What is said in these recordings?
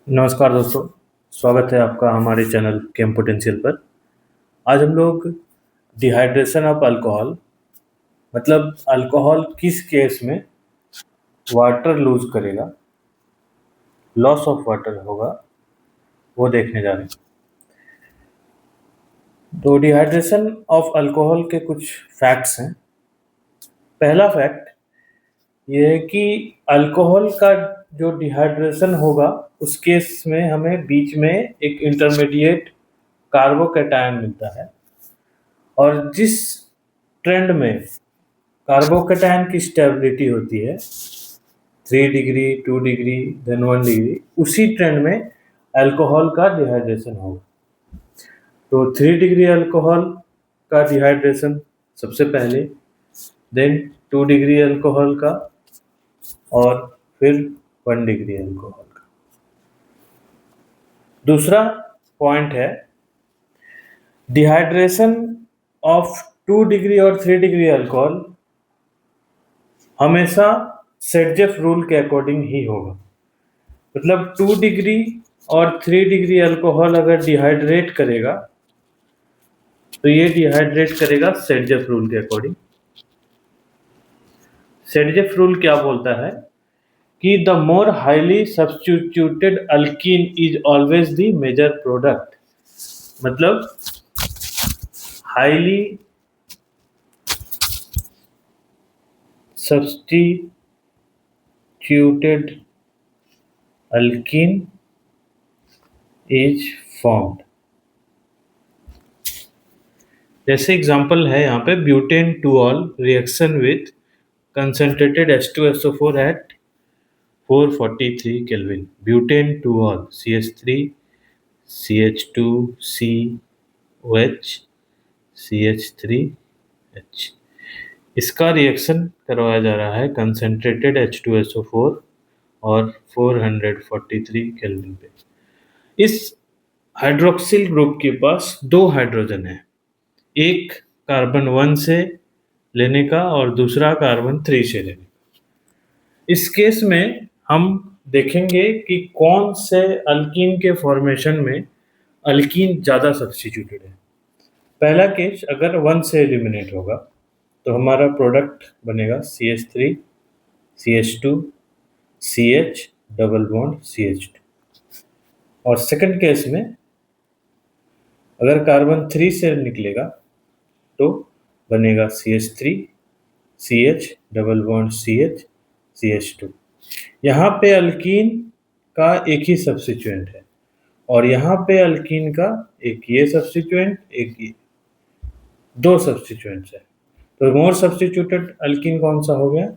नमस्कार दोस्तों, स्वागत है आपका हमारे चैनल केम पोटेंशियल पर। आज हम लोग डिहाइड्रेशन ऑफ अल्कोहल मतलब अल्कोहल किस केस में वाटर लूज करेगा, लॉस ऑफ वाटर होगा, वो देखने जा रहे हैं। तो डिहाइड्रेशन ऑफ अल्कोहल के कुछ फैक्ट्स हैं। पहला फैक्ट ये है कि अल्कोहल का जो डिहाइड्रेशन होगा उस केस में हमें बीच में एक इंटरमीडिएट कार्बोकैटायन मिलता है, और जिस ट्रेंड में कार्बोकैटायन की स्टेबिलिटी होती है 3 डिग्री, 2 डिग्री, देन 1 डिग्री, उसी ट्रेंड में अल्कोहल का डिहाइड्रेशन होगा। तो 3 डिग्री अल्कोहल का डिहाइड्रेशन सबसे पहले, देन 2 डिग्री अल्कोहल का, और फिर 1 डिग्री अल्कोहल का। दूसरा पॉइंट है डिहाइड्रेशन ऑफ 2 डिग्री और 3 डिग्री अल्कोहल हमेशा सेडजेफ रूल के अकॉर्डिंग ही होगा। मतलब 2 डिग्री और 3 डिग्री अल्कोहल अगर डिहाइड्रेट करेगा तो ये डिहाइड्रेट करेगा सेडजेफ रूल के अकॉर्डिंग। सेडजेफ रूल क्या बोलता है कि the more highly substituted alkene is always the major product. मतलब highly substituted alkene is formed. जैसे एग्जांपल है यहाँ पे butane two ol reaction with concentrated H2SO4 at 443 Kelvin. Butane to all CH3 CH2COH CH3H। इसका reaction करवाया जा रहा है कंसनट्रेटेड H2SO4 और 443 केल्विन पे। इस हाइड्रोक्सिल ग्रुप के पास 2 हाइड्रोजन है, एक कार्बन 1 से लेने का और दूसरा कार्बन 3 से लेने का। इस केस में हम देखेंगे कि कौन से अल्कीन के फॉर्मेशन में अल्कीन ज़्यादा सब्स्टिट्यूटेड है। पहला केस अगर 1 से एलिमिनेट होगा तो हमारा प्रोडक्ट बनेगा CH3 CH2 CH double bond CH2। और सेकंड केस में अगर कार्बन 3 से निकलेगा तो बनेगा CH3 CH double bond CH CH2। यहाँ पे अल्कीन का एक ही सब्स्टिट्यूएंट है और यहाँ पे अल्कीन का एक ये सब्स्टिट्यूएंट, एक ये, 2 सब्स्टिट्यूएंट्स है। तो मोर सब्स्टिट्यूटेड अल्कीन कौन सा हो गया,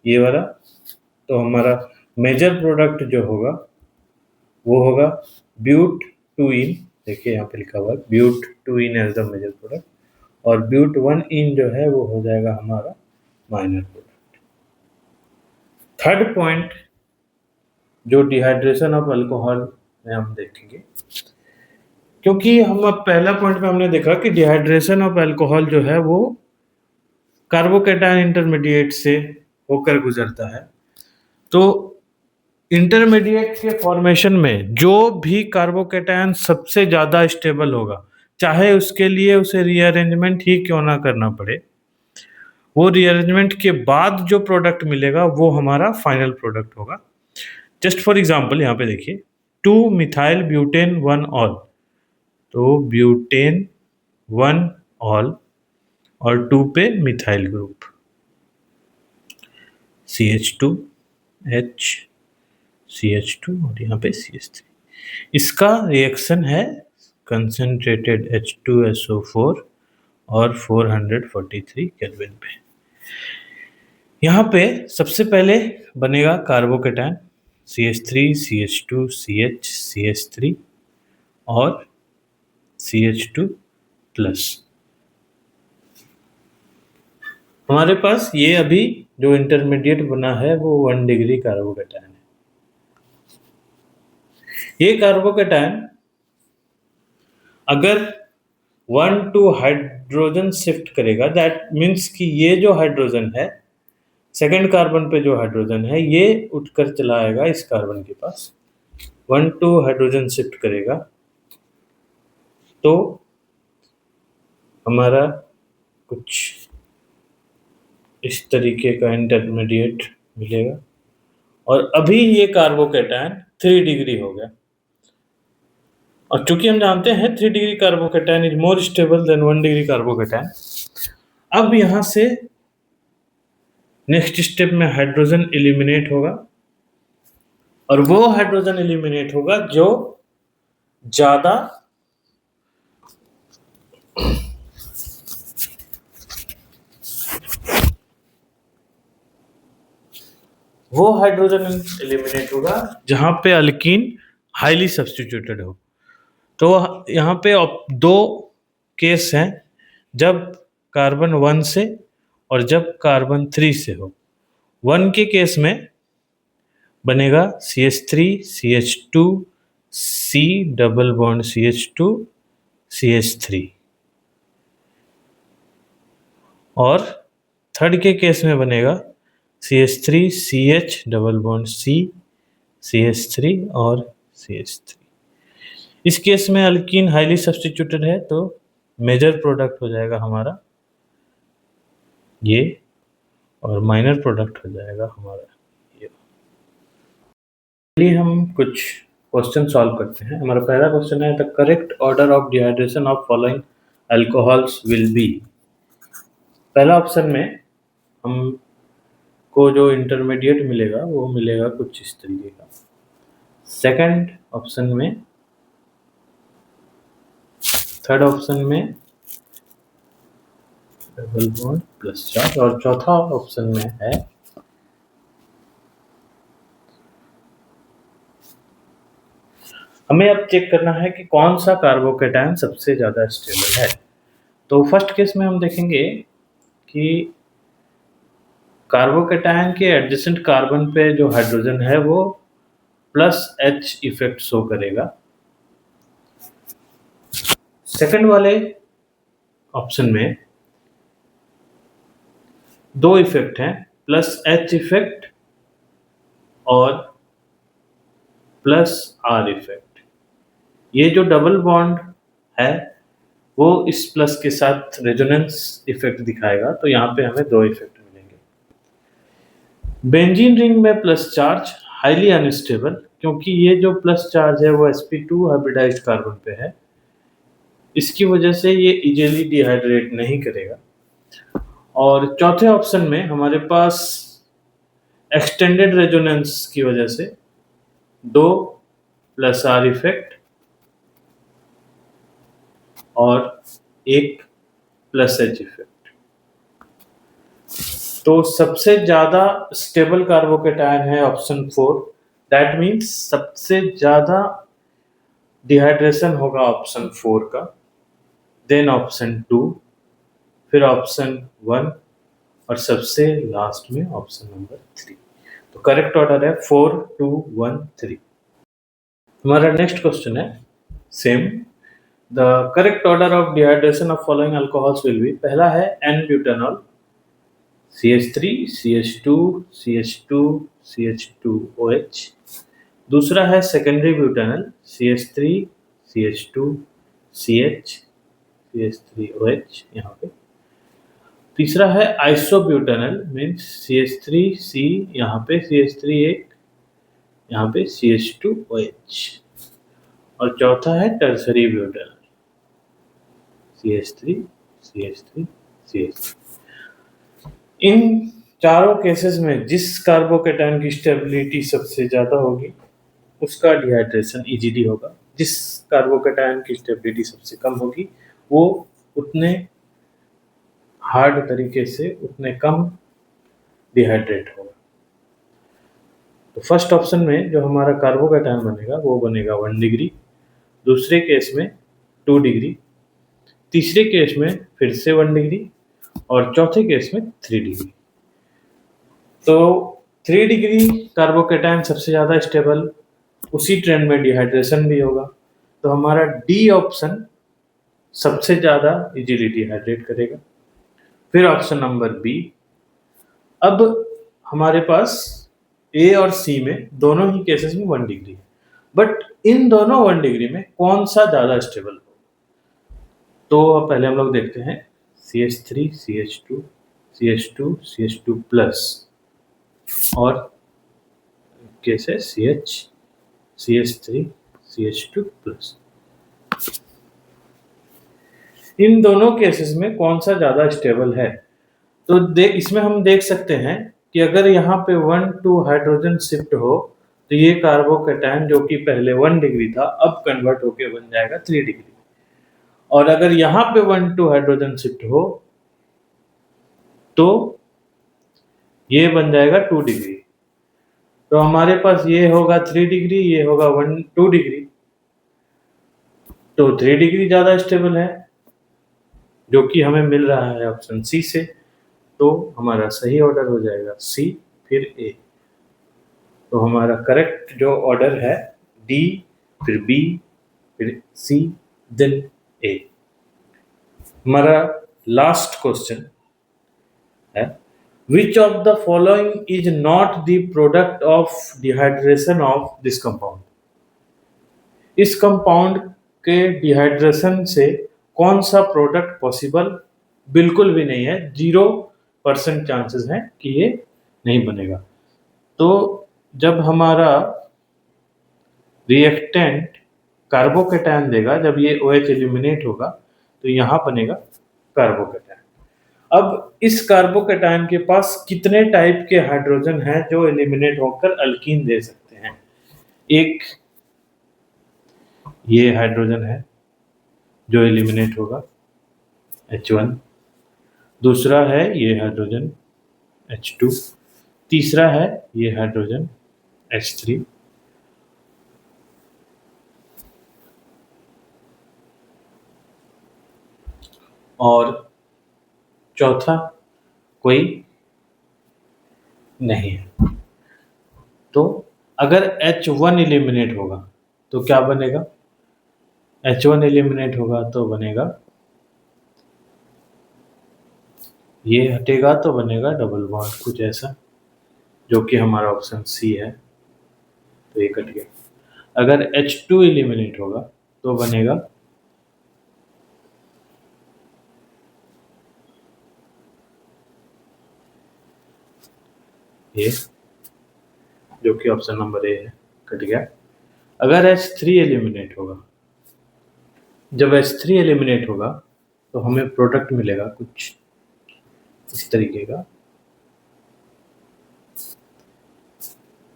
ये वाला। तो हमारा मेजर प्रोडक्ट जो होगा वो होगा ब्यूट 2इन। देखिए यहाँ पे लिखा हुआ है ब्यूट 2इन एज द मेजर प्रोडक्ट, और ब्यूट 1इन जो है वो हो जाएगा हमारा माइनर प्रोडक्ट। थर्ड पॉइंट जो डिहाइड्रेशन ऑफ अल्कोहल में हम देखेंगे, क्योंकि हम अब पहला पॉइंट में हमने देखा कि डिहाइड्रेशन ऑफ अल्कोहल जो है वो कार्बोकैटायन इंटरमीडिएट से होकर गुजरता है। तो इंटरमीडिएट के फॉर्मेशन में जो भी कार्बोकैटायन सबसे ज़्यादा स्टेबल होगा, चाहे उसके लिए उसे रीअरेंजमेंट ही क्यों ना करना पड़े, वो रीअरेंजमेंट के बाद जो प्रोडक्ट मिलेगा वो हमारा फाइनल प्रोडक्ट होगा। जस्ट फॉर एग्जांपल यहाँ पे देखिए 2 मिथाइल ब्यूटेन 1 ऑल। तो ब्यूटेन 1 ऑल और 2 पे मिथाइल ग्रुप CH2H CH2 और यहाँ पे CH3। इसका रिएक्शन है कंसनट्रेटेड H2SO4 और 443 केल्विन पे। यहाँ पे सबसे पहले बनेगा carbocation CH3 CH2 CH CH3 और CH2 प्लस। हमारे पास ये अभी जो इंटरमीडिएट बना है वो 1 डिग्री कार्बोकैटायन है। ये कार्बोकैटायन अगर 1 to हाइड्रोजन शिफ्ट करेगा, दैट मीन्स कि ये जो हाइड्रोजन है, सेकंड कार्बन पे जो हाइड्रोजन है, ये उठकर चला आएगा इस कार्बन के पास, 1 2 हाइड्रोजन शिफ्ट करेगा तो हमारा कुछ इस तरीके का इंटरमीडिएट मिलेगा। और अभी ये कार्बोकैटायन 3 डिग्री हो गया, और चूंकि हम जानते हैं 3 degree carbocation is more stable then 1 degree carbocation, अब यहां से नेक्स्ट स्टेप में हाइड्रोजन एलिमिनेट होगा, और वो हाइड्रोजन एलिमिनेट होगा जो ज्यादा वो हाइड्रोजन एलिमिनेट होगा जहां पे अल्कीन हाईली सब्स्टिट्यूटेड हो। तो यहाँ पे दो केस हैं, जब कार्बन 1 से और जब कार्बन 3 से हो। 1 के केस में बनेगा CH3 CH2 C double bond CH2 CH3, और थर्ड के केस में बनेगा CH3 CH double bond C CH3 और CH3। इस केस में अल्कीन हाईली सब्स्टिट्यूटेड है तो मेजर प्रोडक्ट हो जाएगा हमारा ये, और माइनर प्रोडक्ट हो जाएगा हमारा ये। चलिए हम कुछ क्वेश्चन सॉल्व करते हैं। हमारा पहला क्वेश्चन है, the correct order of dehydration of following alcohols will be. पहला ऑप्शन में हमको जो इंटरमीडिएट मिलेगा वो मिलेगा कुछ इस तरीके का। सेकंड ऑप्शन में, थर्ड ऑप्शन में डबल बॉन्ड प्लस चार्ज, और चौथा ऑप्शन में है हमें अब चेक करना है कि कौन सा कार्बोकैटायन सबसे ज्यादा स्टेबल है। तो फर्स्ट केस में हम देखेंगे कि कार्बोकैटायन के एडजेसेंट कार्बन पे जो हाइड्रोजन है वो प्लस H इफेक्ट शो करेगा। सेकंड वाले ऑप्शन में दो इफेक्ट हैं, प्लस H इफेक्ट और प्लस R इफेक्ट। ये जो डबल बॉन्ड है वो इस प्लस के साथ रेजोनेंस इफेक्ट दिखाएगा, तो यहाँ पे हमें दो इफेक्ट मिलेंगे। बेंजीन रिंग में प्लस चार्ज हाईली अनस्टेबल, क्योंकि ये जो प्लस चार्ज है वो sp2 हाइब्रिडाइज्ड कार्बन पे है, इसकी वजह से ये इजीली डिहाइड्रेट नहीं करेगा। और चौथे ऑप्शन में हमारे पास एक्सटेंडेड रेजोनेंस की वजह से दो प्लस R इफेक्ट और एक प्लस H इफेक्ट। तो सबसे ज्यादा स्टेबल कार्बोकैटायन है ऑप्शन 4, दैट मीन्स सबसे ज्यादा डिहाइड्रेशन होगा ऑप्शन 4 का, देन ऑप्शन 2, फिर ऑप्शन 1, और सबसे लास्ट में ऑप्शन नंबर 3। तो करेक्ट ऑर्डर है 4 2 1 3। हमारा नेक्स्ट क्वेश्चन है same, the correct order of dehydration of following alcohols will be. पहला है N butanol CH3 CH2 CH2 CH2OH। दूसरा है secondary butanol CH3 CH2 CH CH3OH यहाँ पे। तीसरा है आइसोब्यूटेनॉल मीन्स CH3C यहाँ पे CH3 एक यहाँ पे CH2OH। और चौथा है tertiary butanol CH3 CH3 CH3। इन चारों केसेस में जिस कार्बोकैटायन की स्टेबिलिटी सबसे ज्यादा होगी उसका डिहाइड्रेशन इजीली होगा, जिस कार्बोकैटायन की स्टेबिलिटी सबसे कम होगी वो उतने हार्ड तरीके से उतने कम डिहाइड्रेट होगा। तो फर्स्ट ऑप्शन में जो हमारा कार्बोकैटायन बनेगा वो बनेगा 1 डिग्री, दूसरे केस में 2 डिग्री, तीसरे केस में फिर से 1 डिग्री, और चौथे केस में 3 डिग्री। तो 3 डिग्री कार्बोकैटायन सबसे ज़्यादा स्टेबल, उसी ट्रेंड में डिहाइड्रेशन भी होगा, तो हमारा डी ऑप्शन सबसे ज़्यादा इजीली डिहाइड्रेट करेगा। फिर ऑप्शन नंबर बी। अब हमारे पास ए और सी में दोनों ही केसेस में 1 डिग्री है, बट इन दोनों 1 डिग्री में कौन सा ज़्यादा स्टेबल हो? तो पहले हम लोग देखते हैं CH3 CH2 CH2 CH2 plus और कैसे CH3 CH2 प्लस। इन दोनों केसेस में कौन सा ज़्यादा स्टेबल है? तो इसमें हम देख सकते हैं कि अगर यहाँ पे 1 2 हाइड्रोजन शिफ्ट हो तो ये कार्बोकेटायन जो कि पहले 1 डिग्री था अब कन्वर्ट होके बन जाएगा 3 डिग्री। और अगर यहाँ पे 1 2 हाइड्रोजन शिफ्ट हो तो ये बन जाएगा 2 डिग्री। तो हमारे पास ये होगा 3 डिग्री, ये होगा 2 डिग्री। तो 3 डिग्री ज़्यादा स्टेबल है जो कि हमें मिल रहा है ऑप्शन सी से। तो हमारा सही ऑर्डर हो जाएगा सी फिर ए। तो हमारा करेक्ट जो ऑर्डर है डी फिर बी फिर सी देन ए। हमारा लास्ट क्वेश्चन है which of the following is not the product of dehydration of this compound. इस कंपाउंड के डिहाइड्रेशन से कौन सा प्रोडक्ट पॉसिबल बिल्कुल भी नहीं है, 0% चांसेस हैं कि ये नहीं बनेगा। तो जब हमारा रिएक्टेंट कार्बोकेटायन देगा, जब ये OH एलिमिनेट होगा तो यहाँ बनेगा कार्बोकेटायन। अब इस कार्बोकेटायन के पास कितने टाइप के हाइड्रोजन हैं जो एलिमिनेट होकर अल्कीन दे सकते हैं? एक ये हाइड्रोजन है जो एलिमिनेट होगा H1, दूसरा है ये हाइड्रोजन H2, तीसरा है ये हाइड्रोजन H3, और चौथा कोई नहीं है। तो अगर H1 एलिमिनेट होगा तो क्या बनेगा? H1 एलिमिनेट होगा तो बनेगा, ये हटेगा तो बनेगा डबल बॉन्ड कुछ ऐसा, जो कि हमारा ऑप्शन सी है। तो ये कट गया। अगर H2 एलिमिनेट होगा तो बनेगा ये, जो कि ऑप्शन नंबर ए है, कट गया। अगर H3 एलिमिनेट होगा, जब H3 एलिमिनेट होगा तो हमें प्रोडक्ट मिलेगा कुछ इस तरीके का,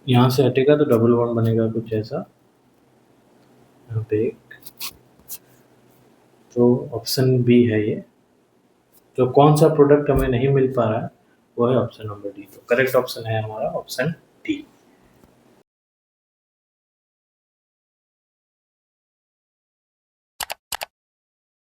यहाँ से हटेगा तो डबल बॉन्ड बनेगा कुछ ऐसा यहाँ पे एक। तो ऑप्शन बी है ये। तो कौन सा प्रोडक्ट हमें नहीं मिल पा रहा है वो है ऑप्शन नंबर डी। तो करेक्ट ऑप्शन है हमारा ऑप्शन डी।